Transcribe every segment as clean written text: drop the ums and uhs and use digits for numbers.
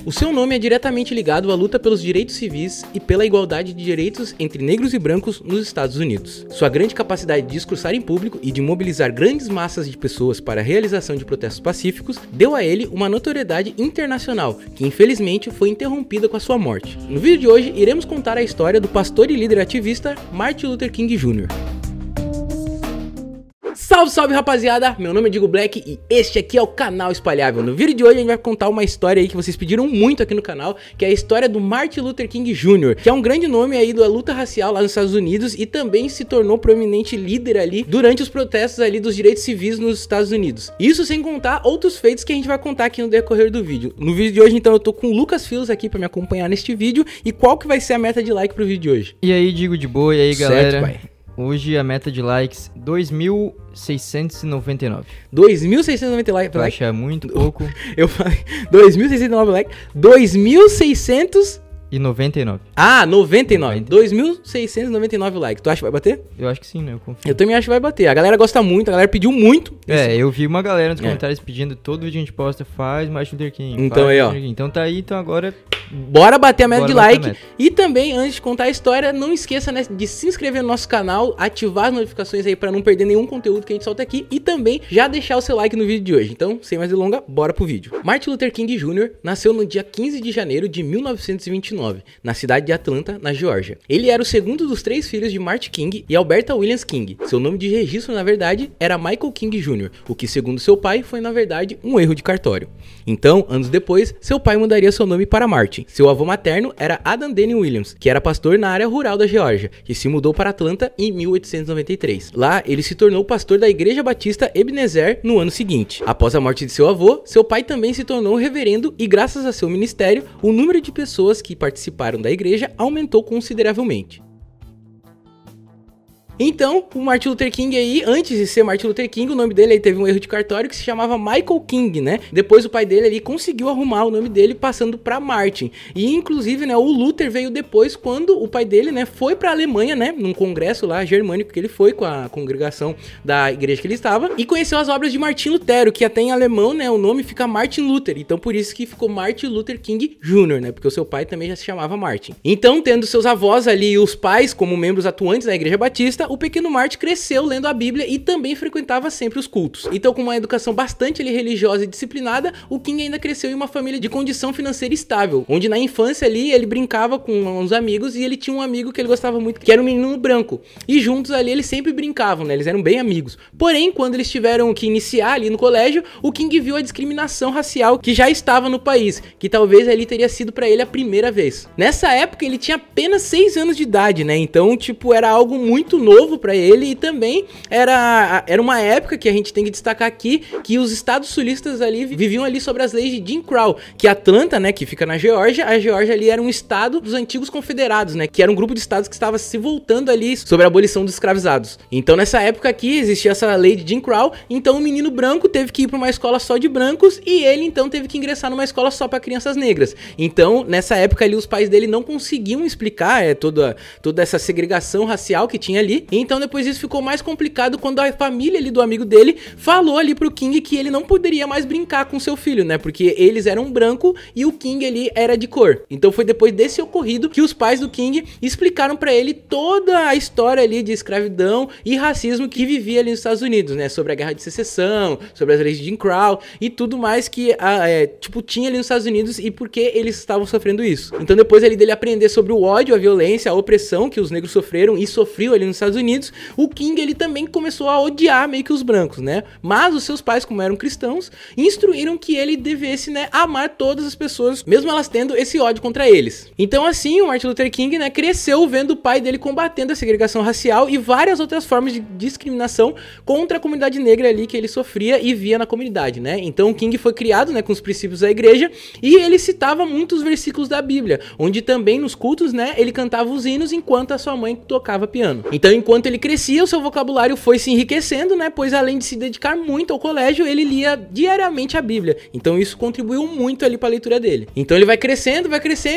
O seu nome é diretamente ligado à luta pelos direitos civis e pela igualdade de direitos entre negros e brancos nos Estados Unidos. Sua grande capacidade de discursar em público e de mobilizar grandes massas de pessoas para a realização de protestos pacíficos deu a ele uma notoriedade internacional, que infelizmente foi interrompida com a sua morte. No vídeo de hoje, iremos contar a história do pastor e líder ativista Martin Luther King Jr. Salve, salve rapaziada, meu nome é Digo Black e este aqui é o canal Espalhável. No vídeo de hoje a gente vai contar uma história aí que vocês pediram muito aqui no canal, que é a história do Martin Luther King Jr., que é um grande nome aí da luta racial lá nos Estados Unidos e também se tornou proeminente líder ali durante os protestos ali dos direitos civis nos Estados Unidos. Isso sem contar outros feitos que a gente vai contar aqui no decorrer do vídeo. No vídeo de hoje então eu tô com o Lucas Filos aqui pra me acompanhar neste vídeo. E qual que vai ser a meta de like pro vídeo de hoje? E aí, Digo de boa, e aí galera? Certo, pai. Hoje a meta de likes 2.699. 2.690 likes. Eu acho muito pouco. Eu falei 2.609 likes. 2.600 E 99. Ah, 99. 2.699 likes. Tu acha que vai bater? Eu acho que sim, né? Eu confio. Eu também acho que vai bater. A galera gosta muito, a galera pediu muito. Eu vi uma galera nos comentários pedindo todo vídeo que a gente posta, faz Martin Luther King. Então aí, ó. Então tá aí, então agora... Bora bater a meta de like. E também, antes de contar a história, não esqueça, né, de se inscrever no nosso canal, ativar as notificações aí pra não perder nenhum conteúdo que a gente solta aqui e também já deixar o seu like no vídeo de hoje. Então, sem mais delongas, bora pro vídeo. Martin Luther King Jr. nasceu no dia 15 de janeiro de 1929, na cidade de Atlanta, na Geórgia. Ele era o segundo dos 3 filhos de Martin King e Alberta Williams King. Seu nome de registro, na verdade, era Michael King Jr., o que, segundo seu pai, foi, na verdade, um erro de cartório. Então, anos depois, seu pai mudaria seu nome para Martin. Seu avô materno era Adam Danny Williams, que era pastor na área rural da Geórgia, que se mudou para Atlanta em 1893. Lá, ele se tornou pastor da Igreja Batista Ebenezer no ano seguinte. Após a morte de seu avô, seu pai também se tornou reverendo e, graças a seu ministério, o número de pessoas que participaram da igreja aumentou consideravelmente. Então, o Martin Luther King aí, antes de ser Martin Luther King, o nome dele aí teve um erro de cartório que se chamava Michael King, né? Depois o pai dele ali conseguiu arrumar o nome dele passando pra Martin. E inclusive, né, o Luther veio depois quando o pai dele, né, foi pra Alemanha, né, num congresso lá germânico que ele foi com a congregação da igreja que ele estava, e conheceu as obras de Martim Lutero, que até em alemão, né, o nome fica Martin Luther. Então por isso que ficou Martin Luther King Jr., né? Porque o seu pai também já se chamava Martin. Então, tendo seus avós ali e os pais como membros atuantes da Igreja Batista, o pequeno Martin cresceu lendo a Bíblia e também frequentava sempre os cultos. Então, com uma educação bastante ali, religiosa e disciplinada, o King ainda cresceu em uma família de condição financeira estável, onde na infância ali ele brincava com uns amigos e ele tinha um amigo que ele gostava muito, que era um menino branco. E juntos ali eles sempre brincavam, né? Eles eram bem amigos. Porém, quando eles tiveram que iniciar ali no colégio, o King viu a discriminação racial que já estava no país, que talvez ali teria sido pra ele a primeira vez. Nessa época ele tinha apenas 6 anos de idade, né? Então, tipo, era algo muito novo pra ele e também era uma época que a gente tem que destacar aqui que os estados sulistas ali viviam ali sobre as leis de Jim Crow, que Atlanta, né, que fica na Geórgia, a Geórgia ali era um estado dos antigos confederados, né, que era um grupo de estados que estava se voltando ali sobre a abolição dos escravizados. Então nessa época aqui existia essa lei de Jim Crow, então o menino branco teve que ir para uma escola só de brancos e ele então teve que ingressar numa escola só para crianças negras. Então nessa época ali os pais dele não conseguiam explicar toda essa segregação racial que tinha ali. Então depois isso ficou mais complicado quando a família ali do amigo dele falou ali pro King que ele não poderia mais brincar com seu filho, né? Porque eles eram branco e o King ali era de cor. Então foi depois desse ocorrido que os pais do King explicaram pra ele toda a história ali de escravidão e racismo que vivia ali nos Estados Unidos, né? Sobre a guerra de secessão, sobre as leis de Jim Crow e tudo mais que, tipo, tinha ali nos Estados Unidos e por que eles estavam sofrendo isso. Então depois ali dele aprender sobre o ódio, a violência, a opressão que os negros sofreram e sofriam ali nos Estados Unidos, o King ele também começou a odiar meio que os brancos, né? Mas os seus pais, como eram cristãos, instruíram que ele devesse, né, amar todas as pessoas, mesmo elas tendo esse ódio contra eles. Então assim, o Martin Luther King, né, cresceu vendo o pai dele combatendo a segregação racial e várias outras formas de discriminação contra a comunidade negra ali que ele sofria e via na comunidade, né? Então o King foi criado, né, com os princípios da igreja e ele citava muitos versículos da Bíblia, onde também nos cultos, né, ele cantava os hinos enquanto a sua mãe tocava piano. Então enquanto ele crescia, o seu vocabulário foi se enriquecendo, né? Pois além de se dedicar muito ao colégio, ele lia diariamente a Bíblia. Então isso contribuiu muito ali para a leitura dele. Então ele vai crescendo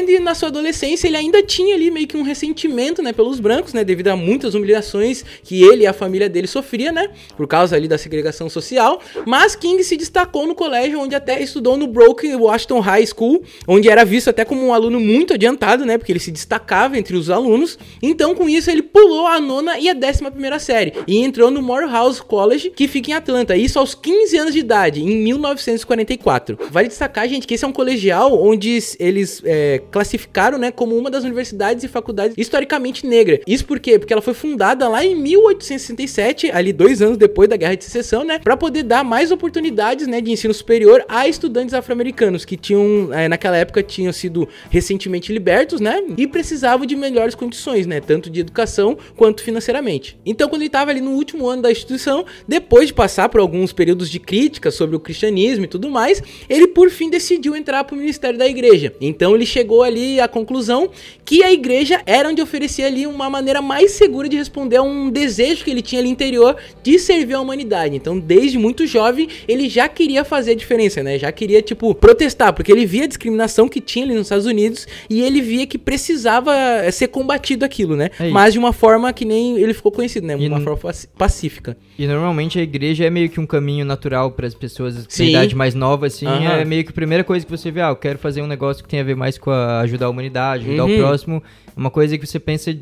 e na sua adolescência ele ainda tinha ali meio que um ressentimento, né, pelos brancos, né, devido a muitas humilhações que ele e a família dele sofria, né, por causa ali da segregação social. Mas King se destacou no colégio, onde até estudou no Brooklyn Washington High School, onde era visto até como um aluno muito adiantado, né, porque ele se destacava entre os alunos. Então com isso ele pulou a 9ª e a 11ª série e entrou no Morehouse College, que fica em Atlanta, isso aos 15 anos de idade, em 1944. Vale destacar, gente, que esse é um colegial onde eles classificaram, né, como uma das universidades e faculdades historicamente negra. Isso por quê? Porque ela foi fundada lá em 1867, ali 2 anos depois da Guerra de Secessão, né, para poder dar mais oportunidades, né, de ensino superior a estudantes afro-americanos que tinham, naquela época, tinham sido recentemente libertos, né, e precisavam de melhores condições, né, tanto de educação quanto financeiramente. Então, quando ele estava ali no último ano da instituição, depois de passar por alguns períodos de crítica sobre o cristianismo e tudo mais, ele por fim decidiu entrar para o ministério da igreja. Então ele chegou ali à conclusão que a igreja era onde oferecia ali uma maneira mais segura de responder a um desejo que ele tinha ali interior de servir a humanidade. Então desde muito jovem ele já queria fazer a diferença, né? Já queria, tipo, protestar, porque ele via a discriminação que tinha ali nos Estados Unidos e ele via que precisava ser combatido aquilo, né? Mas de uma forma que nem ele ficou conhecido, né? Uma forma pacífica. E normalmente a igreja é meio que um caminho natural para as pessoas de idade mais nova, assim. É meio que a primeira coisa que você vê, eu quero fazer um negócio que tem a ver mais com ajudar a humanidade, ajudar o próximo. Uma coisa que você pensa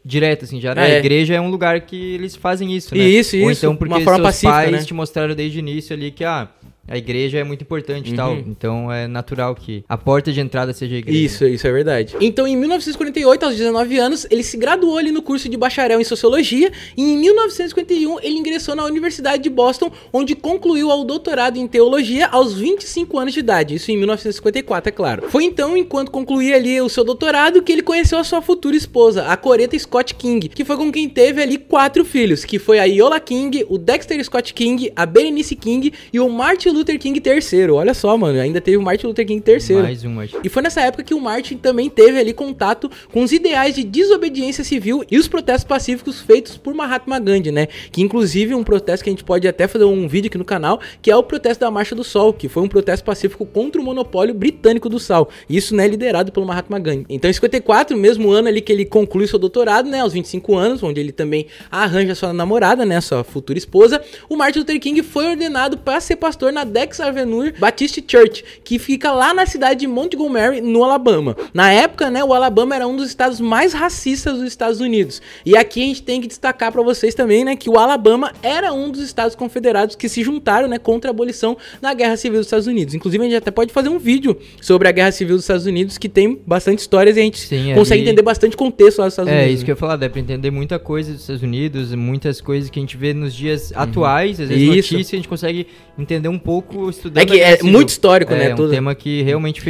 direto, assim, já. A igreja é um lugar que eles fazem isso, né? Isso. Ou então porque uma forma seus pais, né, te mostraram desde o início ali que, a igreja é muito importante e tal. Então é natural que a porta de entrada seja a igreja. Isso é verdade. Então em 1948, aos 19 anos, ele se graduou ali no curso de bacharel em Sociologia e em 1951 ele ingressou na Universidade de Boston, onde concluiu o doutorado em Teologia aos 25 anos de idade. Isso em 1954, é claro. Foi então, enquanto concluía ali o seu doutorado, que ele conheceu a sua futura esposa, a Coretta Scott King, que foi com quem teve ali 4 filhos, que foi a Iola King, o Dexter Scott King, a Berenice King e o Martin Luther King III. Olha só, mano, ainda teve o Martin Luther King III. Mais um, Martin. E foi nessa época que o Martin também teve ali contato com os ideais de desobediência civil e os protestos pacíficos feitos por Mahatma Gandhi, né? Que inclusive um protesto que a gente pode até fazer um vídeo aqui no canal, que é o protesto da Marcha do Sol, que foi um protesto pacífico contra o monopólio britânico do sal. Isso, né, liderado pelo Mahatma Gandhi. Então em 54, mesmo ano ali que ele conclui seu doutorado, né, aos 25 anos, onde ele também arranja sua namorada, né, sua futura esposa, o Martin Luther King foi ordenado para ser pastor na Dex Avenue Baptist Church, que fica lá na cidade de Montgomery, no Alabama. Na época, né, o Alabama era um dos estados mais racistas dos Estados Unidos. E aqui a gente tem que destacar para vocês também, né, que o Alabama era um dos estados confederados que se juntaram, né, contra a abolição na Guerra Civil dos Estados Unidos. Inclusive a gente até pode fazer um vídeo sobre a Guerra Civil dos Estados Unidos, que tem bastante histórias e a gente consegue entender bastante contexto lá dos Estados Unidos. É isso que eu ia falar, dá pra entender muita coisa dos Estados Unidos, muitas coisas que a gente vê nos dias atuais, às vezes notícias, a gente consegue entender um pouco estudando. É que é muito histórico, né? É um tema que realmente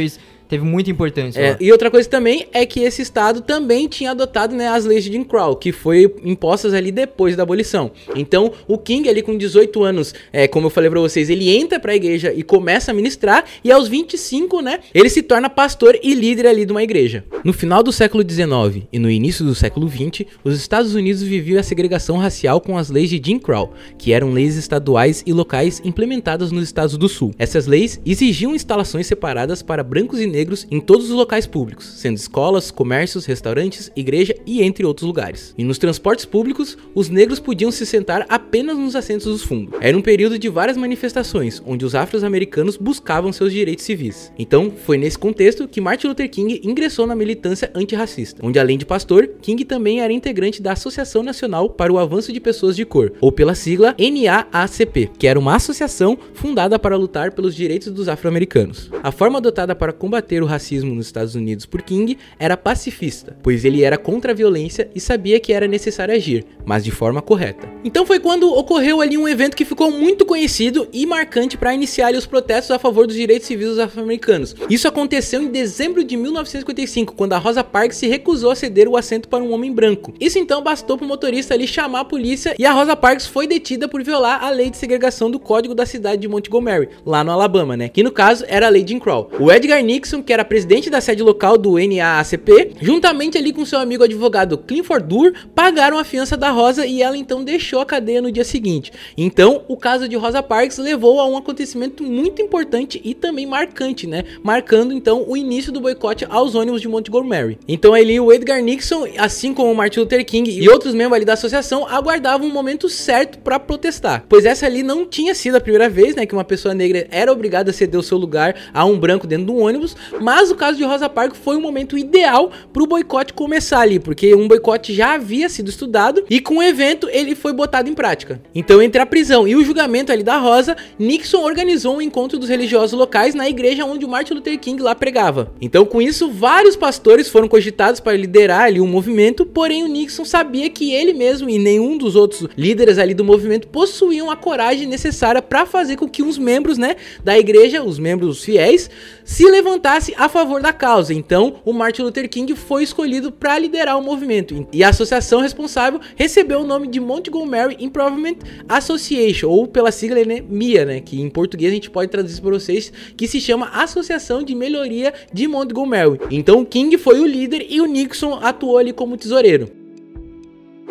teve muita importância. E outra coisa também é que esse estado também tinha adotado, né, as leis de Jim Crow, que foi impostas ali depois da abolição. Então, o King ali com 18 anos, como eu falei pra vocês, ele entra pra igreja e começa a ministrar, e aos 25, né, ele se torna pastor e líder ali de uma igreja. No final do século XIX e no início do século XX, os Estados Unidos viviam a segregação racial com as leis de Jim Crow, que eram leis estaduais e locais implementadas nos estados do Sul. Essas leis exigiam instalações separadas para brancos e negros em todos os locais públicos, sendo escolas, comércios, restaurantes, igreja e entre outros lugares. E nos transportes públicos, os negros podiam se sentar apenas nos assentos dos fundos. Era um período de várias manifestações, onde os afro-americanos buscavam seus direitos civis. Então, foi nesse contexto que Martin Luther King ingressou na militância antirracista, onde além de pastor, King também era integrante da Associação Nacional para o Avanço de Pessoas de Cor, ou pela sigla NAACP, que era uma associação fundada para lutar pelos direitos dos afro-americanos. A forma adotada para combater o racismo nos Estados Unidos por King era pacifista, pois ele era contra a violência e sabia que era necessário agir, mas de forma correta. Então foi quando ocorreu ali um evento que ficou muito conhecido e marcante para iniciar ali os protestos a favor dos direitos civis dos afro-americanos. Isso aconteceu em dezembro de 1955, quando a Rosa Parks se recusou a ceder o assento para um homem branco. Isso então bastou para o motorista ali chamar a polícia e a Rosa Parks foi detida por violar a lei de segregação do código da cidade de Montgomery, lá no Alabama, né? Que no caso era a lei Jim Crow. O Edgar Nixon Nixon, que era presidente da sede local do NAACP, juntamente ali com seu amigo advogado Clifford Durr, pagaram a fiança da Rosa e ela então deixou a cadeia no dia seguinte. Então, o caso de Rosa Parks levou a um acontecimento muito importante e também marcante, né? Marcando então o início do boicote aos ônibus de Montgomery. Então ali o Edgar Nixon, assim como o Martin Luther King e outros membros ali da associação, aguardavam um momento certo para protestar, pois essa ali não tinha sido a primeira vez, né, que uma pessoa negra era obrigada a ceder o seu lugar a um branco dentro de um ônibus, mas o caso de Rosa Parks foi o momento ideal para o boicote começar ali, porque um boicote já havia sido estudado e com o evento ele foi botado em prática. Então, entre a prisão e o julgamento ali da Rosa, Nixon organizou um encontro dos religiosos locais na igreja onde o Martin Luther King lá pregava. Então, com isso, vários pastores foram cogitados para liderar ali um movimento, porém o Nixon sabia que ele mesmo e nenhum dos outros líderes ali do movimento possuíam a coragem necessária para fazer com que uns membros, né, da igreja, os membros fiéis, se levantassem a favor da causa. Então, o Martin Luther King foi escolhido para liderar o movimento e a associação responsável recebeu o nome de Montgomery Improvement Association, ou pela sigla, né, MIA, né, que em português a gente pode traduzir para vocês, que se chama Associação de Melhoria de Montgomery. Então, o King foi o líder e o Nixon atuou ali como tesoureiro.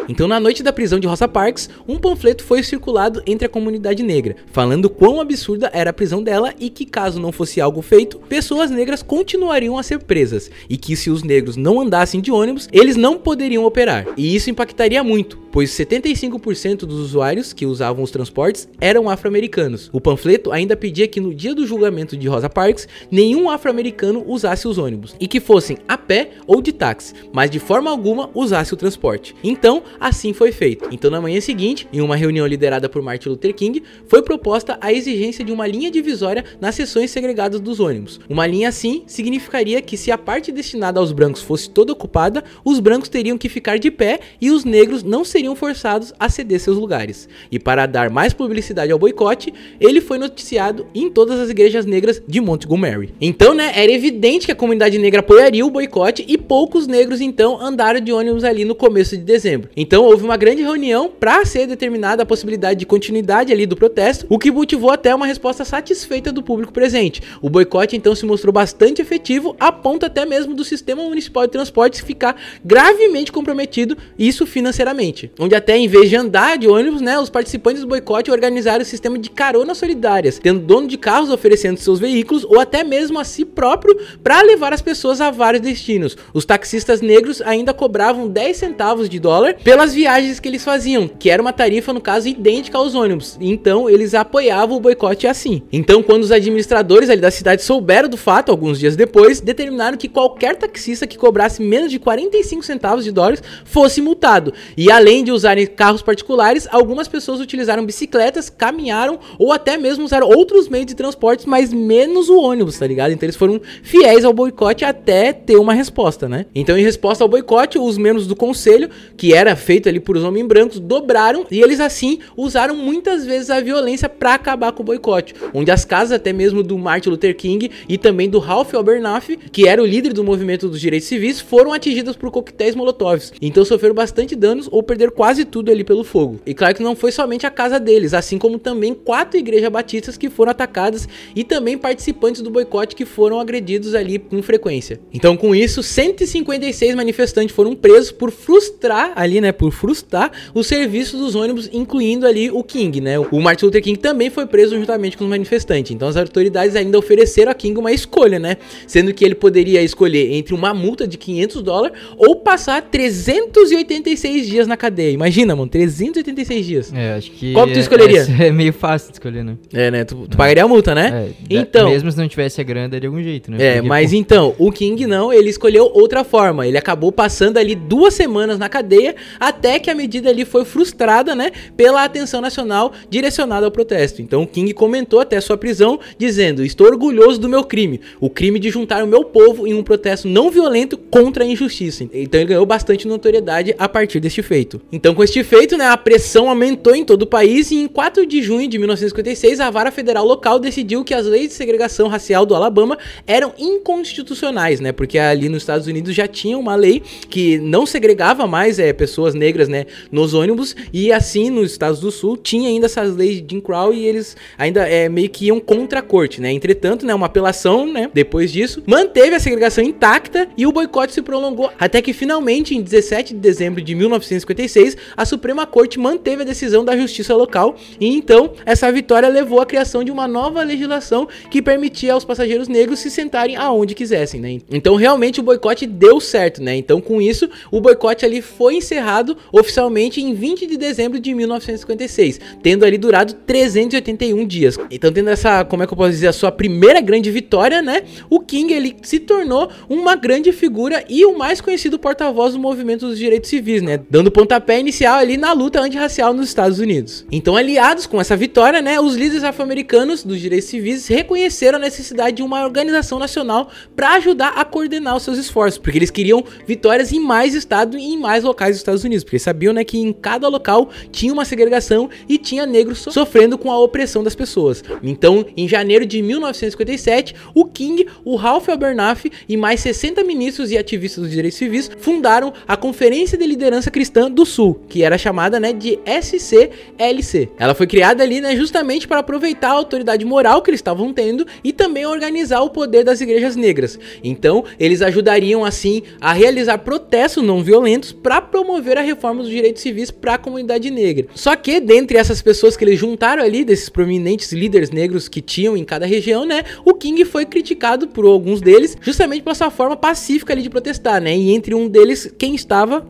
Então, na noite da prisão de Rosa Parks, um panfleto foi circulado entre a comunidade negra, falando quão absurda era a prisão dela e que, caso não fosse algo feito, pessoas negras continuariam a ser presas, e que se os negros não andassem de ônibus, eles não poderiam operar. E isso impactaria muito, pois 75% dos usuários que usavam os transportes eram afro-americanos. O panfleto ainda pedia que no dia do julgamento de Rosa Parks, nenhum afro-americano usasse os ônibus, e que fossem a pé ou de táxi, mas de forma alguma usasse o transporte. Então, assim foi feito. Então, na manhã seguinte, em uma reunião liderada por Martin Luther King, foi proposta a exigência de uma linha divisória nas seções segregadas dos ônibus. Uma linha assim significaria que se a parte destinada aos brancos fosse toda ocupada, os brancos teriam que ficar de pé e os negros não seriam forçados a ceder seus lugares. E para dar mais publicidade ao boicote, ele foi noticiado em todas as igrejas negras de Montgomery. Então, né, era evidente que a comunidade negra apoiaria o boicote e poucos negros então andaram de ônibus ali no começo de dezembro. Então houve uma grande reunião para ser determinada a possibilidade de continuidade ali do protesto, o que motivou até uma resposta satisfeita do público presente. O boicote então se mostrou bastante efetivo, a ponto até mesmo do sistema municipal de transportes ficar gravemente comprometido, isso financeiramente. Onde até em vez de andar de ônibus, né, os participantes do boicote organizaram o sistema de caronas solidárias, tendo dono de carros oferecendo seus veículos ou até mesmo a si próprio para levar as pessoas a vários destinos. Os taxistas negros ainda cobravam 10 centavos de dólar pelas viagens que eles faziam, que era uma tarifa, no caso, idêntica aos ônibus. Então, eles apoiavam o boicote assim. Então, quando os administradores ali da cidade souberam do fato, alguns dias depois, determinaram que qualquer taxista que cobrasse menos de 45 centavos de dólares fosse multado. E além de usarem carros particulares, algumas pessoas utilizaram bicicletas, caminharam ou até mesmo usaram outros meios de transporte, mas menos o ônibus, tá ligado? Então, eles foram fiéis ao boicote até ter uma resposta, né? Então, em resposta ao boicote, os membros do conselho, que era feito ali por os homens brancos, dobraram e eles assim usaram muitas vezes a violência para acabar com o boicote, onde as casas até mesmo do Martin Luther King e também do Ralph Abernathy, que era o líder do movimento dos direitos civis, foram atingidas por coquetéis molotovs, então sofreram bastante danos ou perderam quase tudo ali pelo fogo. E claro que não foi somente a casa deles, assim como também 4 igrejas batistas que foram atacadas e também participantes do boicote que foram agredidos ali com frequência. Então, com isso, 156 manifestantes foram presos por frustrar ali, né, por frustrar os serviços dos ônibus, incluindo ali o King, né? O Martin Luther King também foi preso juntamente com os manifestantes. Então as autoridades ainda ofereceram a King uma escolha, né? Sendo que ele poderia escolher entre uma multa de 500 dólares ou passar 386 dias na cadeia. Imagina, mano, 386 dias. É, acho que... Qual que tu escolheria? É meio fácil de escolher, né? É, né? Tu pagaria a multa, né? Então... Mesmo se não tivesse a grana, de algum jeito, né? Porque, mas então, o King não, ele escolheu outra forma. Ele acabou passando ali 2 semanas na cadeia, até que a medida ali foi frustrada, né, pela atenção nacional direcionada ao protesto. Então o King comentou até sua prisão, dizendo: estou orgulhoso do meu crime, o crime de juntar o meu povo em um protesto não violento contra a injustiça. Então ele ganhou bastante notoriedade a partir deste feito. Então, com este feito, né, a pressão aumentou em todo o país e em 4 de junho de 1956, a vara federal local decidiu que as leis de segregação racial do Alabama eram inconstitucionais, né, porque ali nos Estados Unidos já tinha uma lei que não segregava mais pessoas negras, né, nos ônibus, e assim nos Estados do Sul tinha ainda essas leis de Jim Crow e eles ainda meio que iam contra a corte, né. Entretanto, né, uma apelação, né, depois disso, manteve a segregação intacta e o boicote se prolongou até que finalmente, em 17 de dezembro de 1956, a Suprema Corte manteve a decisão da justiça local e então essa vitória levou à criação de uma nova legislação que permitia aos passageiros negros se sentarem aonde quisessem, né. Então realmente o boicote deu certo, né. Então com isso o boicote ali foi encerrado oficialmente em 20 de dezembro de 1956, tendo ali durado 381 dias. Então tendo essa, como é que eu posso dizer, a sua primeira grande vitória, né, o King ele se tornou uma grande figura e o mais conhecido porta-voz do movimento dos direitos civis, né, dando pontapé inicial ali na luta antirracial nos Estados Unidos. Então, aliados com essa vitória, né, os líderes afro-americanos dos direitos civis reconheceram a necessidade de uma organização nacional para ajudar a coordenar os seus esforços, porque eles queriam vitórias em mais estados e em mais locais dos Estados Unidos, porque eles sabiam, né, que em cada local tinha uma segregação e tinha negros sofrendo com a opressão das pessoas. Então, em janeiro de 1957, o King, o Ralph Abernathy e mais 60 ministros e ativistas dos direitos civis fundaram a Conferência de Liderança Cristã do Sul, que era chamada, né, de SCLC. Ela foi criada ali, né, justamente para aproveitar a autoridade moral que eles estavam tendo e também organizar o poder das igrejas negras. Então, eles ajudariam assim a realizar protestos não violentos para promover a reforma dos direitos civis para a comunidade negra. Só que dentre essas pessoas que eles juntaram ali, desses prominentes líderes negros que tinham em cada região, né, o King foi criticado por alguns deles, justamente pela sua forma pacífica ali de protestar, né? E entre um deles, quem estava?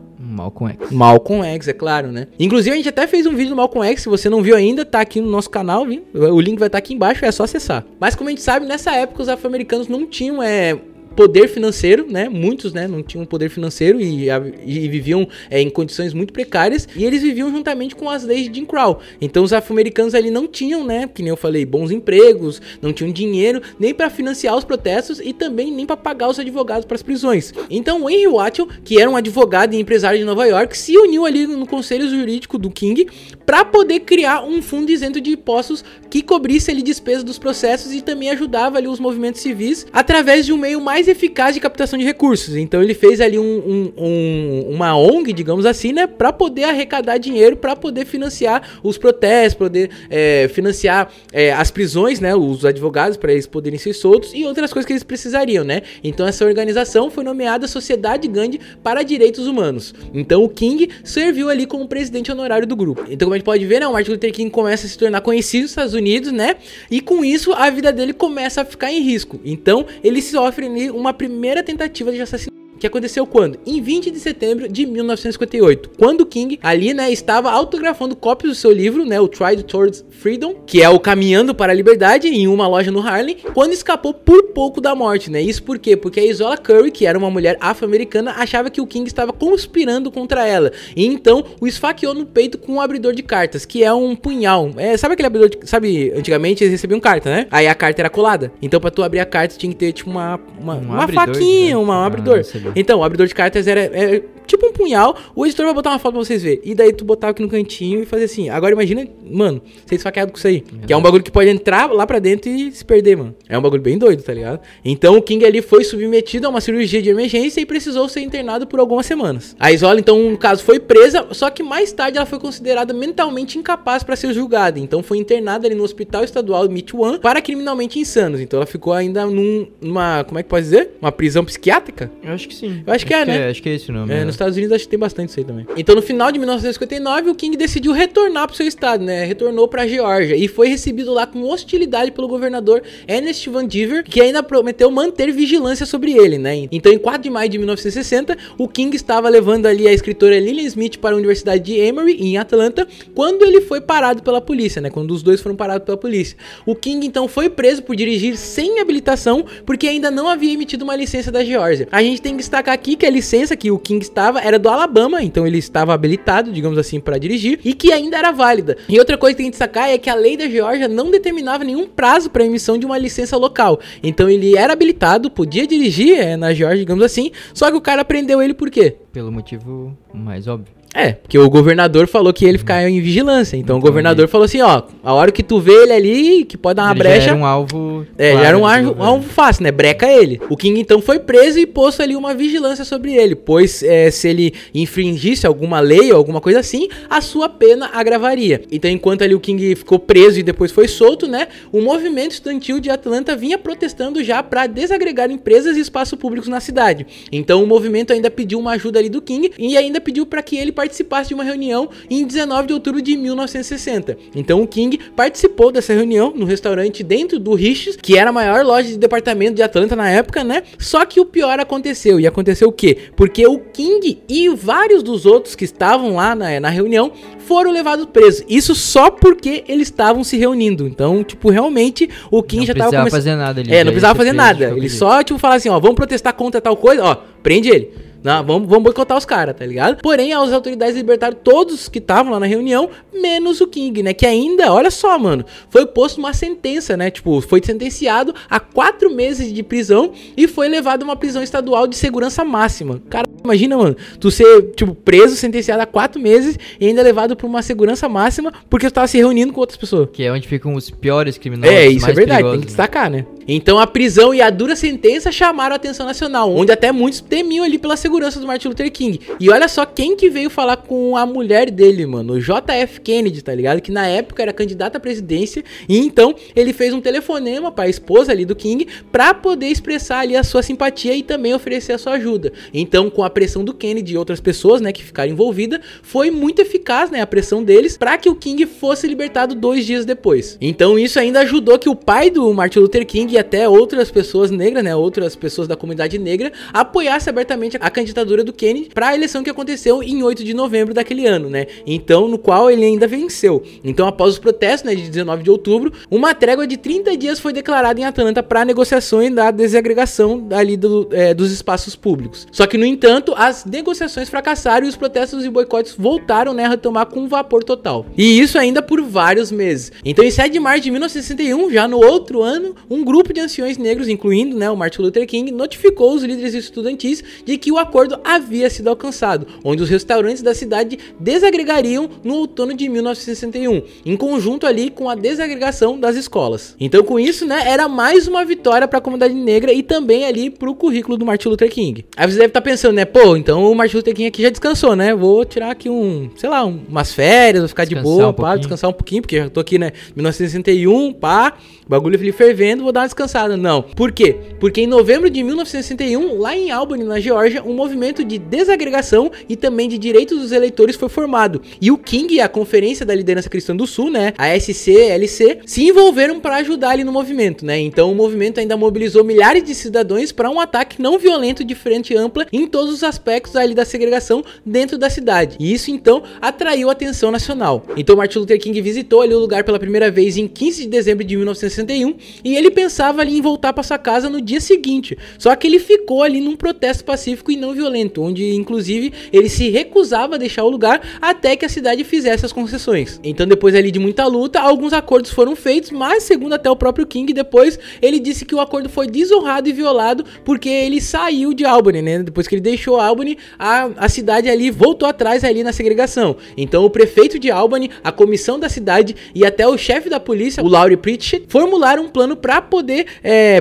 Malcolm X, é claro, né? Inclusive, a gente até fez um vídeo do Malcolm X, se você não viu ainda, tá aqui no nosso canal, viu? O link vai estar aqui embaixo, é só acessar. Mas como a gente sabe, nessa época os afro-americanos não tinham poder financeiro, né? Muitos, né, não tinham poder financeiro e viviam em condições muito precárias, e eles viviam juntamente com as leis de Jim Crow. Então os afro-americanos ali não tinham, né, que nem eu falei, bons empregos, não tinham dinheiro nem para financiar os protestos e também nem para pagar os advogados para as prisões. Então o Henry Watchell, que era um advogado e empresário de Nova York, se uniu ali no conselho jurídico do King para poder criar um fundo isento de impostos que cobrisse ali despesas dos processos e também ajudava ali os movimentos civis através de um meio mais eficaz de captação de recursos. Então ele fez ali uma ONG, digamos assim, né, para poder arrecadar dinheiro, para poder financiar os protestos, poder financiar as prisões, né, os advogados, para eles poderem ser soltos e outras coisas que eles precisariam, né. Então essa organização foi nomeada Sociedade Gandhi para Direitos Humanos. Então o King serviu ali como presidente honorário do grupo. Então, como a gente pode ver, né, o Martin Luther King começa a se tornar conhecido nos Estados Unidos, né, e com isso a vida dele começa a ficar em risco. Então ele sofre uma primeira tentativa de assassinato, que aconteceu quando? Em 20 de setembro de 1958, quando King ali, né, estava autografando cópias do seu livro, né, o Tried Towards Freedom, que é o Caminhando para a Liberdade, em uma loja no Harlem, quando escapou por pouco da morte, né? Isso por quê? Porque a Isola Curry, que era uma mulher afro-americana, achava que o King estava conspirando contra ela, e então o esfaqueou no peito com um abridor de cartas, que é um punhal. Sabe aquele abridor de... Sabe, antigamente eles recebiam carta, né? Aí a carta era colada, então pra tu abrir a carta tinha que ter tipo uma faquinha, um abridor. Então, o abridor de cartas era tipo um punhal. O editor vai botar uma foto pra vocês verem. E daí tu botava aqui no cantinho e fazia assim. Agora imagina, mano, ser esfaqueado com isso aí. Que é um bagulho que pode entrar lá pra dentro e se perder, mano. É um bagulho bem doido, tá ligado? Então o King ali foi submetido a uma cirurgia de emergência e precisou ser internado por algumas semanas. A Isola, então, no caso, foi presa, só que mais tarde ela foi considerada mentalmente incapaz pra ser julgada. Então foi internada ali no Hospital Estadual Michoacán para criminalmente insanos. Então ela ficou ainda numa, como é que pode dizer? Uma prisão psiquiátrica? Eu acho que sim. Eu acho que é, né? Acho que é esse o nome. Nos Estados Unidos acho que tem bastante isso aí também. Então no final de 1959 o King decidiu retornar pro seu estado, né? Retornou pra Geórgia e foi recebido lá com hostilidade pelo governador Ernest Van Diver, que ainda prometeu manter vigilância sobre ele, né? Então em 4 de maio de 1960 o King estava levando ali a escritora Lillian Smith para a Universidade de Emory, em Atlanta, quando ele foi parado pela polícia, né? Quando os dois foram parados pela polícia. O King então foi preso por dirigir sem habilitação, porque ainda não havia emitido uma licença da Geórgia. A gente tem que destacar aqui que a licença que o King estava era do Alabama, então ele estava habilitado, digamos assim, para dirigir, e que ainda era válida. E outra coisa que tem que destacar é que a lei da Geórgia não determinava nenhum prazo para emissão de uma licença local. Então ele era habilitado, podia dirigir na Geórgia, digamos assim, só que o cara prendeu ele por quê? Pelo motivo mais óbvio. Porque o governador falou que ele ficava em vigilância. Então o governador falou assim, ó, a hora que tu vê ele ali, que pode dar uma brecha... Já era um alvo... já era um alvo fácil, né? Breca ele. O King, então, foi preso e posto ali uma vigilância sobre ele, pois se ele infringisse alguma lei ou alguma coisa assim, a sua pena agravaria. Então, enquanto ali o King ficou preso e depois foi solto, né? O movimento estudantil de Atlanta vinha protestando já para desagregar empresas e espaços públicos na cidade. Então, o movimento ainda pediu uma ajuda ali do King e ainda pediu para que ele participasse de uma reunião em 19 de outubro de 1960. Então, o King participou dessa reunião no restaurante dentro do Rich's, que era a maior loja de departamento de Atlanta na época, né? Só que o pior aconteceu. E aconteceu o quê? Porque o King e vários dos outros que estavam lá na reunião foram levados presos. Isso só porque eles estavam se reunindo. Então, tipo, realmente o King já tava começando... Não precisava fazer nada ali. Não precisava fazer nada. Ele só, tipo, falava assim, ó, vamos protestar contra tal coisa, ó, prende ele. Não, vamos boicotar os caras, tá ligado? Porém, as autoridades libertaram todos que estavam lá na reunião, menos o King, né? Que ainda, olha só, mano, foi posto uma sentença, né? Tipo, foi sentenciado a 4 meses de prisão e foi levado a uma prisão estadual de segurança máxima. Cara, imagina, mano, tu ser, tipo, preso, sentenciado a 4 meses e ainda levado pra uma segurança máxima porque tu tava se reunindo com outras pessoas. Que é onde ficam os piores criminosos. Isso é verdade, tem que destacar, né? Então a prisão e a dura sentença chamaram a atenção nacional, onde até muitos temiam ali pela segurança do Martin Luther King. E olha só quem que veio falar com a mulher dele, mano, o JF Kennedy, tá ligado? Que na época era candidato à presidência, e então ele fez um telefonema pra esposa ali do King pra poder expressar ali a sua simpatia e também oferecer a sua ajuda. Então, com a pressão do Kennedy e outras pessoas, né, que ficaram envolvidas, foi muito eficaz, né, a pressão deles pra que o King fosse libertado 2 dias depois. Então isso ainda ajudou que o pai do Martin Luther King e até outras pessoas negras, né, outras pessoas da comunidade negra, apoiasse abertamente a candidatura do Kennedy para a eleição que aconteceu em 8 de novembro daquele ano, né, então no qual ele ainda venceu. Então após os protestos, né, de 19 de outubro, uma trégua de 30 dias foi declarada em Atlanta para negociações da desagregação ali dos espaços públicos. Só que no entanto, as negociações fracassaram e os protestos e boicotes voltaram, né, a retomar com vapor total. E isso ainda por vários meses. Então em 7 de março de 1961, já no outro ano, um grupo de anciões negros, incluindo, né, o Martin Luther King, notificou os líderes estudantis de que o acordo havia sido alcançado, onde os restaurantes da cidade desagregariam no outono de 1961, em conjunto ali com a desagregação das escolas. Então com isso, né, era mais uma vitória para a comunidade negra e também ali pro currículo do Martin Luther King. Aí você deve estar pensando, né, pô, então o Martin Luther King aqui já descansou, né, vou tirar aqui umas férias, vou ficar descansar de boa, pá, descansar um pouquinho, porque já tô aqui, né, 1961, pá, bagulho ali fervendo, vou dar uma descansada. Não. Por quê? Porque em novembro de 1961, lá em Albany, na Geórgia, um movimento de desagregação e também de direitos dos eleitores foi formado. E o King e a Conferência da Liderança Cristã do Sul, né, a SCLC, se envolveram para ajudar ali no movimento, né? Então o movimento ainda mobilizou milhares de cidadãos para um ataque não violento de frente ampla em todos os aspectos ali da segregação dentro da cidade. E isso então atraiu a atenção nacional. Então Martin Luther King visitou ali o lugar pela primeira vez em 15 de dezembro de 1961 e ele pensava ali em voltar para sua casa no dia seguinte. Só que ele ficou ali num protesto pacífico e não violento, onde inclusive ele se recusava a deixar o lugar até que a cidade fizesse as concessões. Então depois ali de muita luta, alguns acordos foram feitos, mas segundo até o próprio King, depois ele disse que o acordo foi desonrado e violado porque ele saiu de Albany, né? Depois que ele deixou Albany, a cidade ali voltou atrás ali na segregação. Então o prefeito de Albany, a comissão da cidade e até o chefe da polícia, o Laurie Pritchett, formularam um plano para poder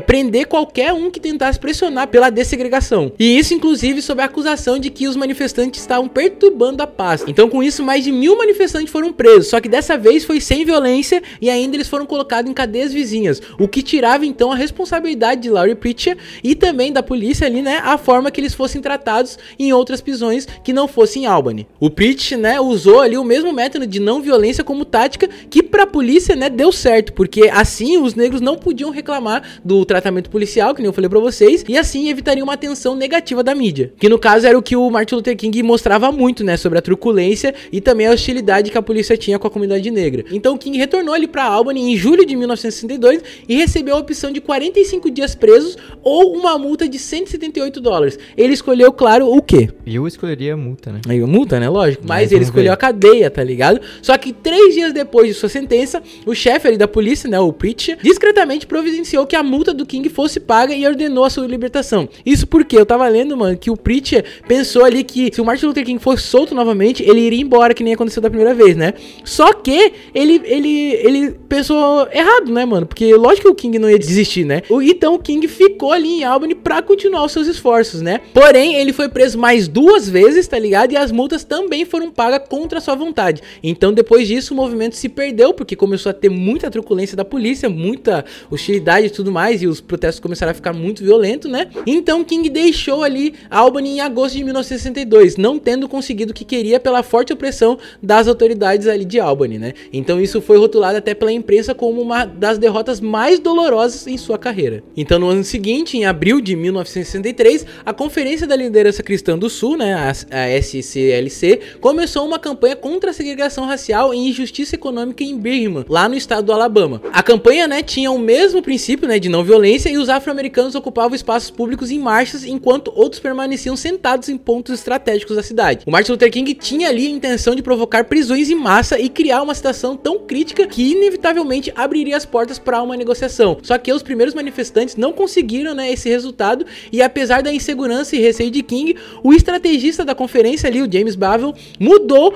prender qualquer um que tentasse pressionar pela dessegregação. E isso inclusive sob a acusação de que os manifestantes estavam perturbando a paz. Então com isso mais de 1000 manifestantes foram presos, só que dessa vez foi sem violência e ainda eles foram colocados em cadeias vizinhas, o que tirava então a responsabilidade de Laurie Pritchett e também da polícia ali, né, a forma que eles fossem tratados em outras prisões que não fossem em Albany. O Pritchett, né, usou ali o mesmo método de não violência como tática que pra polícia, né, deu certo, porque assim os negros não podiam reclamar do tratamento policial, que nem eu falei pra vocês, e assim evitaria uma atenção negativa da mídia, que no caso era o que o Martin Luther King mostrava muito, né, sobre a truculência e também a hostilidade que a polícia tinha com a comunidade negra. Então King retornou ali pra Albany em julho de 1962 e recebeu a opção de 45 dias presos ou uma multa de $178. Ele escolheu, claro, o quê? Eu escolheria a multa, né? Aí multa, né? Lógico. Mas ele escolheu a cadeia, tá ligado? Só que 3 dias depois de sua sentença, o chefe ali da polícia, né, o Pritchett, discretamente providenciou providenciou que a multa do King fosse paga e ordenou a sua libertação. Isso porque eu tava lendo, mano, que o Preacher pensou ali que se o Martin Luther King fosse solto novamente, ele iria embora, que nem aconteceu da primeira vez, né? Só que ele pensou errado, né, mano? Porque lógico que o King não ia desistir, né? Então o King ficou ali em Albany pra continuar os seus esforços, né? Porém, ele foi preso mais 2 vezes, tá ligado? E as multas também foram pagas contra a sua vontade. Então, depois disso, o movimento se perdeu, porque começou a ter muita truculência da polícia, muita hostilidade e tudo mais, e os protestos começaram a ficar muito violentos, né? Então, King deixou ali Albany em agosto de 1962, não tendo conseguido o que queria pela forte opressão das autoridades ali de Albany, né? Então, isso foi rotulado até pela imprensa como uma das derrotas mais dolorosas em sua carreira. Então, no ano seguinte, em abril de 1963, a Conferência da Liderança Cristã do Sul, né, a SCLC, começou uma campanha contra a segregação racial e injustiça econômica em Birmingham, lá no estado do Alabama. A campanha, né, tinha o mesmo princípio, né, de não violência, e os afro-americanos ocupavam espaços públicos em marchas, enquanto outros permaneciam sentados em pontos estratégicos da cidade. O Martin Luther King tinha ali a intenção de provocar prisões em massa e criar uma situação tão crítica que inevitavelmente abriria as portas para uma negociação. Só que os primeiros manifestantes não conseguiram, né, esse resultado, e apesar da insegurança e receio de King, o estrategista da conferência ali, o James Bavel, mudou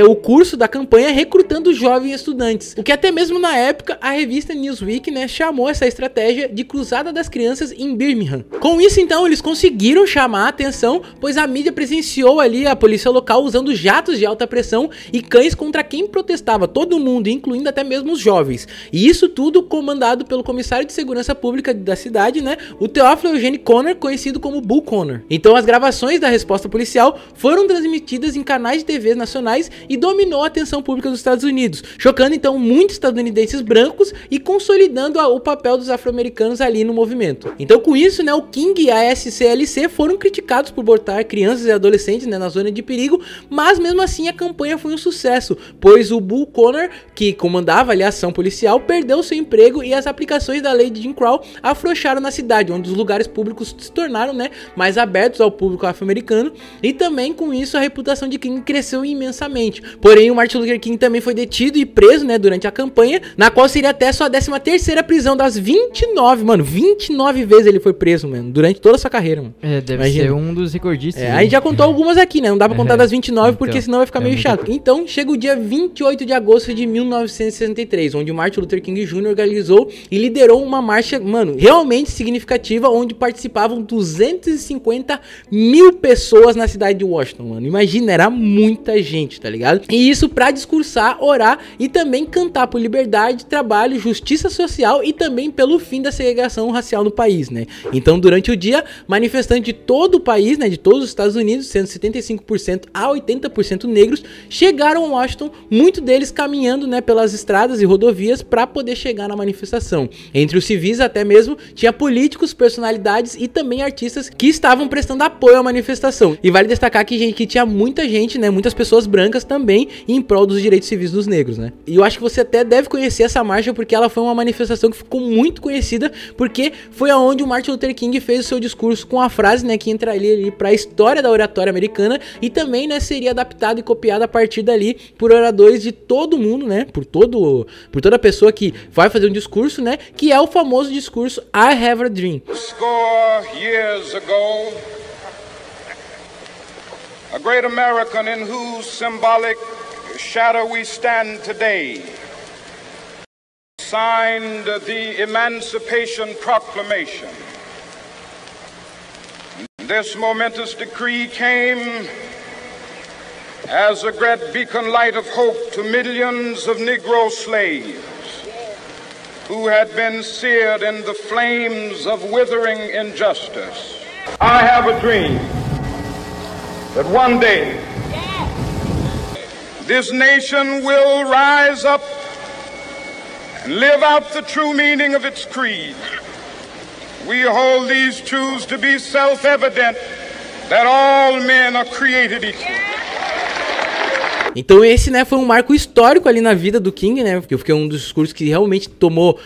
o curso da campanha recrutando jovens estudantes, o que até mesmo na época a revista Newsweek, né, chamou essa estratégia de Cruzada das Crianças em Birmingham. Com isso, então, eles conseguiram chamar a atenção, pois a mídia presenciou ali a polícia local usando jatos de alta pressão e cães contra quem protestava, todo mundo, incluindo até mesmo os jovens. E isso tudo comandado pelo comissário de segurança pública da cidade, né, o Theophilus Eugene Connor, conhecido como Bull Connor. Então, as gravações da resposta policial foram transmitidas em canais de TV nacionais e dominou a atenção pública dos Estados Unidos, chocando então muitos estadunidenses brancos e consolidando o papel dos afro-americanos ali no movimento. Então, com isso, né, o King e a SCLC foram criticados por botar crianças e adolescentes, né, na zona de perigo, mas mesmo assim a campanha foi um sucesso, pois o Bull Connor, que comandava ali a ação policial, perdeu seu emprego e as aplicações da lei de Jim Crow afrouxaram na cidade, onde os lugares públicos se tornaram, né, mais abertos ao público afro-americano, e também com isso a reputação de King cresceu imensamente. Porém, o Martin Luther King também foi detido e preso, né, durante a campanha, na qual seria até sua 13ª prisão das 29, mano, 29 vezes ele foi preso, mano, durante toda a sua carreira, mano. Deve ser um dos recordistas. A gente já contou algumas aqui, né, não dá pra contar das 29, porque senão vai ficar meio chato. Então, chega o dia 28 de agosto de 1963, onde o Martin Luther King Jr. organizou e liderou uma marcha, mano, realmente significativa, onde participavam 250 mil pessoas na cidade de Washington, mano. Imagina, era muita gente, tá ligado? E isso pra discursar, orar e também cantar por liberdade, trabalho, justiça social e também pelo fim da segregação racial no país, né? Então, durante o dia, manifestantes de todo o país, né, de todos os Estados Unidos, sendo 75% a 80% negros, chegaram a Washington, muitos deles caminhando, né, pelas estradas e rodovias para poder chegar na manifestação. Entre os civis, até mesmo, tinha políticos, personalidades e também artistas que estavam prestando apoio à manifestação. E vale destacar que tinha muita gente, né, muitas pessoas brancas também em prol dos direitos civis dos negros, né? E eu acho que você até deve conhecer essa marcha porque ela foi uma manifestação que ficou muito conhecida, porque foi aonde o Martin Luther King fez o seu discurso com a frase, né, que entraria ali para a história da oratória americana e também, né, seria adaptado e copiado a partir dali por oradores de todo mundo, né, por toda pessoa que vai fazer um discurso, né, que é o famoso discurso I Have a Dream. Score years ago, a great American in whose symbolic shadow we stand today signed the Emancipation Proclamation. This momentous decree came as a great beacon light of hope to millions of Negro slaves who had been seared in the flames of withering injustice. I have a dream that one day this nation will rise up and live out the true meaning of its creed. We hold these truths to be self-evident, that all men are created equal. Então esse, né, foi um marco histórico ali na vida do King, né, que foi um dos discursos que realmente tomou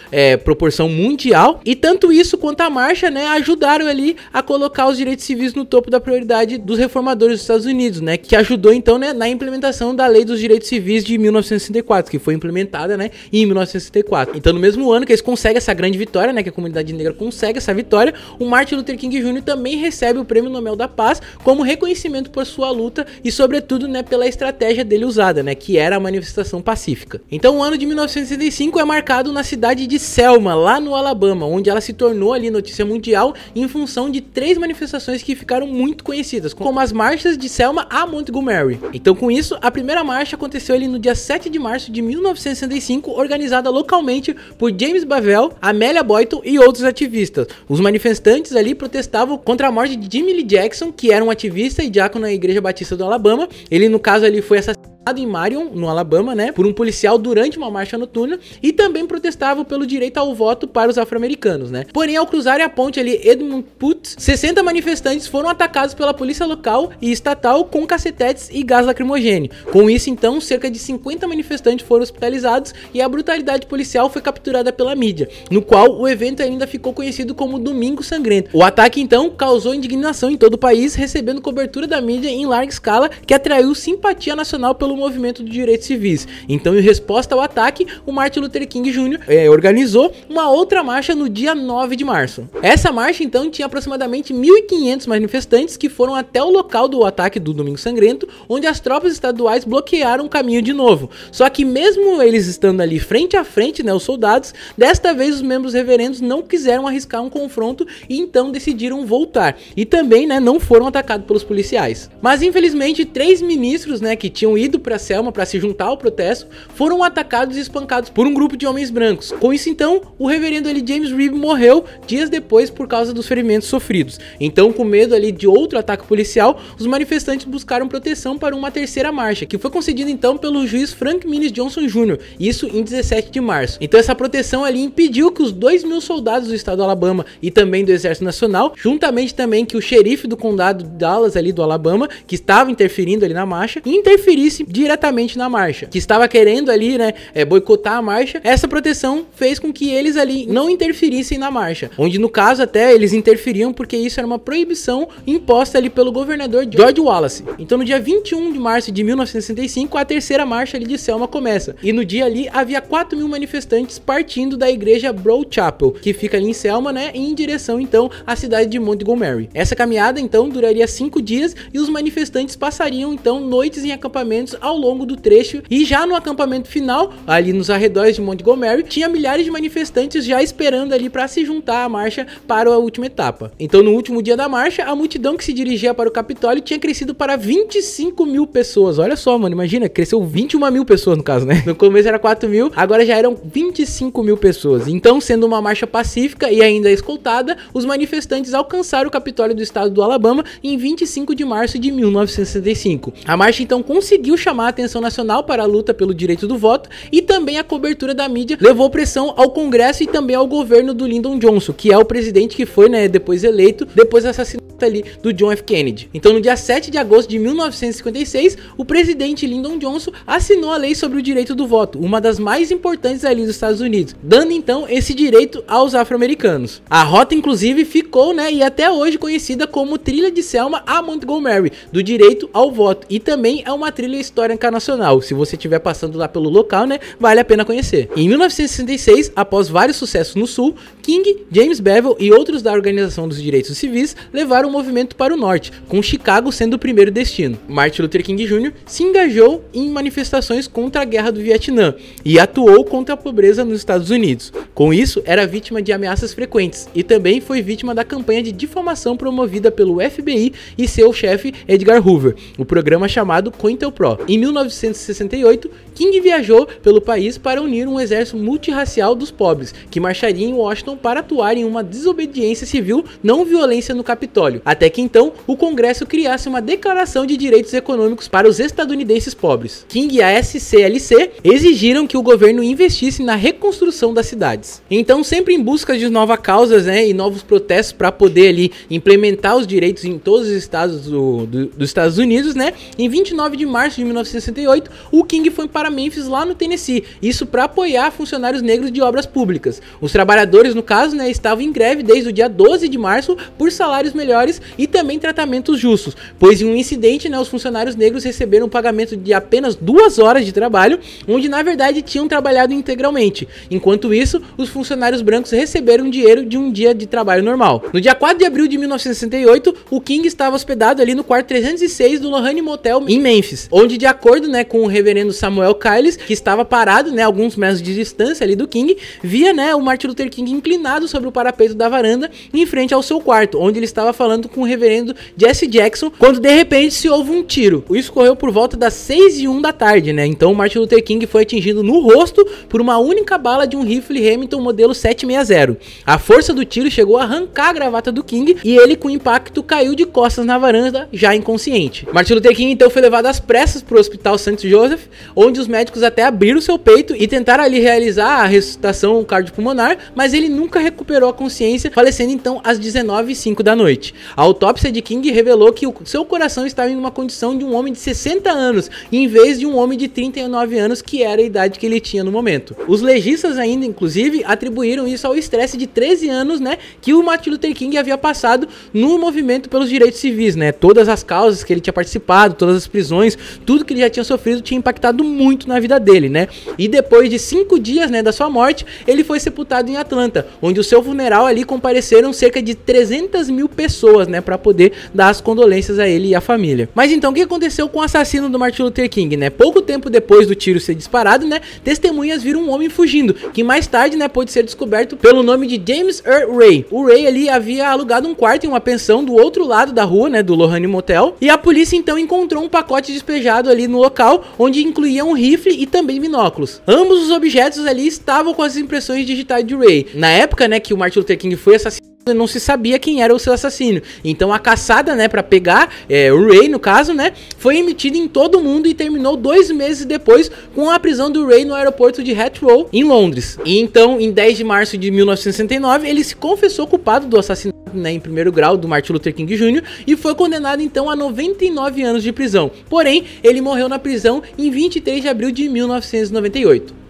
proporção mundial, e tanto isso quanto a marcha, né, ajudaram ali a colocar os direitos civis no topo da prioridade dos reformadores dos Estados Unidos, né, que ajudou então, né, na implementação da Lei dos Direitos Civis de 1964, que foi implementada, né, em 1964. Então no mesmo ano que eles conseguem essa grande vitória, né, que a comunidade negra consegue essa vitória, o Martin Luther King Jr. também recebe o Prêmio Nobel da Paz como reconhecimento por sua luta e sobretudo, né, pela estratégia dele usada, né, que era a manifestação pacífica. Então o ano de 1965 é marcado na cidade de Selma, lá no Alabama, onde ela se tornou ali notícia mundial em função de 3 manifestações que ficaram muito conhecidas, como as marchas de Selma a Montgomery. Então com isso, a primeira marcha aconteceu ali no dia 7 de março de 1965, organizada localmente por James Bavel, Amelia Boyton e outros ativistas. Os manifestantes ali protestavam contra a morte de Jimmy Lee Jackson, que era um ativista e diácono na Igreja Batista do Alabama. Ele, no caso, ali foi assassinado em Marion, no Alabama, né, por um policial durante uma marcha noturna, e também protestavam pelo direito ao voto para os afro-americanos, né. Porém, ao cruzarem a ponte ali Edmund Putz, 60 manifestantes foram atacados pela polícia local e estatal com cacetetes e gás lacrimogêneo. Com isso, então, cerca de 50 manifestantes foram hospitalizados e a brutalidade policial foi capturada pela mídia, no qual o evento ainda ficou conhecido como Domingo Sangrento. O ataque, então, causou indignação em todo o país, recebendo cobertura da mídia em larga escala, que atraiu simpatia nacional pelo movimento de direitos civis. Então, em resposta ao ataque, o Martin Luther King Jr. Organizou uma outra marcha no dia 9 de março. Essa marcha, então, tinha aproximadamente 1.500 manifestantes que foram até o local do ataque do Domingo Sangrento, onde as tropas estaduais bloquearam o caminho de novo. Só que mesmo eles estando ali frente a frente, né, os soldados, desta vez os membros reverendos não quiseram arriscar um confronto e então decidiram voltar. E também, né, não foram atacados pelos policiais. Mas infelizmente 3 ministros, né, que tinham ido para Selma para se juntar ao protesto, foram atacados e espancados por um grupo de homens brancos. Com isso, então, o reverendo ali James Reeb morreu dias depois por causa dos ferimentos sofridos. Então, com medo ali de outro ataque policial, os manifestantes buscaram proteção para uma terceira marcha, que foi concedida então pelo juiz Frank Minnis Johnson Jr., isso em 17 de março. Então essa proteção ali impediu que os 2.000 soldados do estado do Alabama e também do Exército Nacional, juntamente também que o xerife do condado de Dallas ali do Alabama, que estava interferindo ali na marcha, interferisse diretamente na marcha, que estava querendo ali, né, boicotar a marcha. Essa proteção fez com que eles ali não interferissem na marcha, onde no caso até eles interferiam porque isso era uma proibição imposta ali pelo governador George Wallace. Então no dia 21 de março de 1965, a terceira marcha ali de Selma começa, e no dia ali havia 4.000 manifestantes partindo da igreja Broad Chapel, que fica ali em Selma, né, em direção então à cidade de Montgomery. Essa caminhada então duraria 5 dias e os manifestantes passariam então noites em acampamentos ao longo do trecho, e já no acampamento final, ali nos arredores de Montgomery, tinha milhares de manifestantes já esperando ali para se juntar à marcha para a última etapa. Então no último dia da marcha, a multidão que se dirigia para o Capitólio tinha crescido para 25.000 pessoas. Olha só, mano, imagina, cresceu 21.000 pessoas no caso, né? No começo era 4.000, agora já eram 25.000 pessoas. Então, sendo uma marcha pacífica e ainda escoltada, os manifestantes alcançaram o Capitólio do estado do Alabama em 25 de março de 1965. A marcha então conseguiu chamar a atenção nacional para a luta pelo direito do voto, e também a cobertura da mídia levou pressão ao Congresso e também ao governo do Lyndon Johnson, que é o presidente que foi, né, depois eleito, depois do assassinato ali do John F. Kennedy. Então no dia 7 de agosto de 1956, o presidente Lyndon Johnson assinou a lei sobre o direito do voto, uma das mais importantes ali dos Estados Unidos, dando então esse direito aos afro-americanos. A rota inclusive ficou, né, e até hoje conhecida como Trilha de Selma a Montgomery, do direito ao voto, e também é uma trilha histórica nacional. Se você estiver passando lá pelo local, né, vale a pena conhecer. Em 1966, após vários sucessos no sul, King, James Bevel e outros da Organização dos Direitos Civis levaram o movimento para o norte, com Chicago sendo o primeiro destino. Martin Luther King Jr. se engajou em manifestações contra a Guerra do Vietnã e atuou contra a pobreza nos Estados Unidos. Com isso, era vítima de ameaças frequentes e também foi vítima da campanha de difamação promovida pelo FBI e seu chefe Edgar Hoover, o programa chamado COINTELPRO. Em 1968, King viajou pelo país para unir um exército multirracial dos pobres, que marcharia em Washington para atuar em uma desobediência civil não violência no Capitólio, até que então o Congresso criasse uma declaração de direitos econômicos para os estadunidenses pobres. King e a SCLC exigiram que o governo investisse na reconstrução das cidades. Então, sempre em busca de novas causas, né, e novos protestos para poder ali implementar os direitos em todos os estados dos Estados Unidos, né, em 29 de março de 1968, o King foi para Memphis, lá no Tennessee, isso para apoiar funcionários negros de obras públicas. Os trabalhadores, no caso, né, estavam em greve desde o dia 12 de março por salários melhores e também tratamentos justos, pois em um incidente, né, os funcionários negros receberam um pagamento de apenas 2 horas de trabalho, onde na verdade tinham trabalhado integralmente. Enquanto isso, os funcionários brancos receberam dinheiro de um dia de trabalho normal. No dia 4 de abril de 1968, o King estava hospedado ali no quarto 306 do Lohane Motel em Memphis, onde, de acordo, né, com o reverendo Samuel Kyles, que estava parado, né, alguns metros de distância ali do King, via, né, o Martin Luther King inclinado sobre o parapeito da varanda em frente ao seu quarto, onde ele estava falando com o reverendo Jesse Jackson, quando de repente se ouve um tiro. Isso ocorreu por volta das 6h01 da tarde, né? Então o Martin Luther King foi atingido no rosto por uma única bala de um rifle Remington modelo 760. A força do tiro chegou a arrancar a gravata do King e ele, com impacto, caiu de costas na varanda, já inconsciente. Martin Luther King então foi levado às pressas para o Hospital St. Joseph, onde os médicos até abriram seu peito e tentaram ali realizar a ressuscitação cardiopulmonar, mas ele nunca recuperou a consciência, falecendo então às 19h05 da noite. A autópsia de King revelou que o seu coração estava em uma condição de um homem de 60 anos, em vez de um homem de 39 anos, que era a idade que ele tinha no momento. Os legistas ainda, inclusive, atribuíram isso ao estresse de 13 anos, né, que o Martin Luther King havia passado no movimento pelos direitos civis, né? Todas as causas que ele tinha participado, todas as prisões, tudo que ele já tinha sofrido tinha impactado muito na vida dele, né? E depois de 5 dias, né, da sua morte, ele foi sepultado em Atlanta, onde o seu funeral ali compareceram cerca de 300 mil pessoas, né, para poder dar as condolências a ele e a família. Mas então, o que aconteceu com o assassino do Martin Luther King, né? Pouco tempo depois do tiro ser disparado, né, testemunhas viram um homem fugindo, que mais tarde, né, pôde ser descoberto pelo nome de James Earl Ray. O Ray ali havia alugado um quarto em uma pensão do outro lado da rua, né, do Lohane Motel, e a polícia então encontrou um pacote despejado ali no local, onde incluía um rifle e também binóculos. Ambos os objetos ali estavam com as impressões digitais de Ray. Na época, né, que o Martin Luther King foi assassinado, não se sabia quem era o seu assassino. Então a caçada, né, para pegar o Ray, no caso, né, foi emitida em todo o mundo e terminou 2 meses depois com a prisão do Ray no aeroporto de Heathrow, em Londres. E então, em 10 de março de 1969, ele se confessou culpado do assassinato, né, em primeiro grau do Martin Luther King Jr. e foi condenado então a 99 anos de prisão. Porém, ele morreu na prisão em 23 de abril de 1998.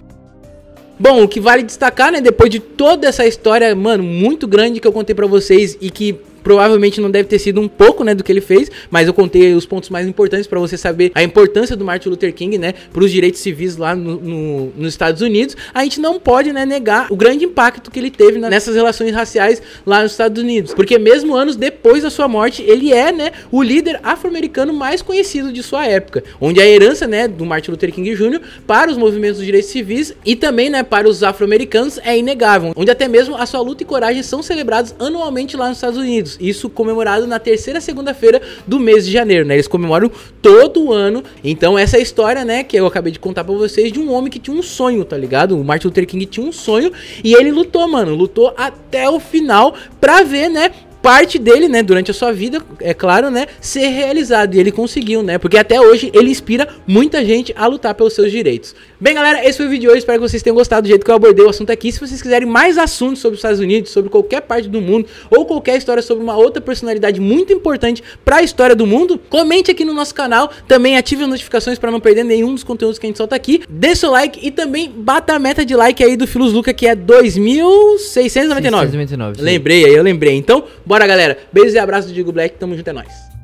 Bom, o que vale destacar, né, depois de toda essa história, mano, muito grande que eu contei pra vocês e que provavelmente não deve ter sido um pouco, né, do que ele fez, mas eu contei os pontos mais importantes para você saber a importância do Martin Luther King, né, para os direitos civis lá nos Estados Unidos. A gente não pode, né, negar o grande impacto que ele teve nessas relações raciais lá nos Estados Unidos, porque mesmo anos depois da sua morte, ele é, né, o líder afro-americano mais conhecido de sua época, onde a herança, né, do Martin Luther King Jr. para os movimentos dos direitos civis e também, né, para os afro-americanos é inegável, onde até mesmo a sua luta e coragem são celebrados anualmente lá nos Estados Unidos. Isso comemorado na terceira segunda-feira do mês de janeiro, né? Eles comemoram todo ano. Então essa é a história, né, que eu acabei de contar pra vocês, de um homem que tinha um sonho, tá ligado? O Martin Luther King tinha um sonho e ele lutou, mano. Lutou até o final pra ver, né, parte dele, né, durante a sua vida, é claro, né, ser realizado, e ele conseguiu, né, porque até hoje ele inspira muita gente a lutar pelos seus direitos. Bem, galera, esse foi o vídeo de hoje, espero que vocês tenham gostado do jeito que eu abordei o assunto aqui. Se vocês quiserem mais assuntos sobre os Estados Unidos, sobre qualquer parte do mundo, ou qualquer história sobre uma outra personalidade muito importante para a história do mundo, comente aqui no nosso canal, também ative as notificações para não perder nenhum dos conteúdos que a gente solta aqui, dê seu like e também bata a meta de like aí do Philos Luca, que é 2.699. Lembrei, então, bora galera, beijos e abraços do Diego Black, tamo junto, é nóis.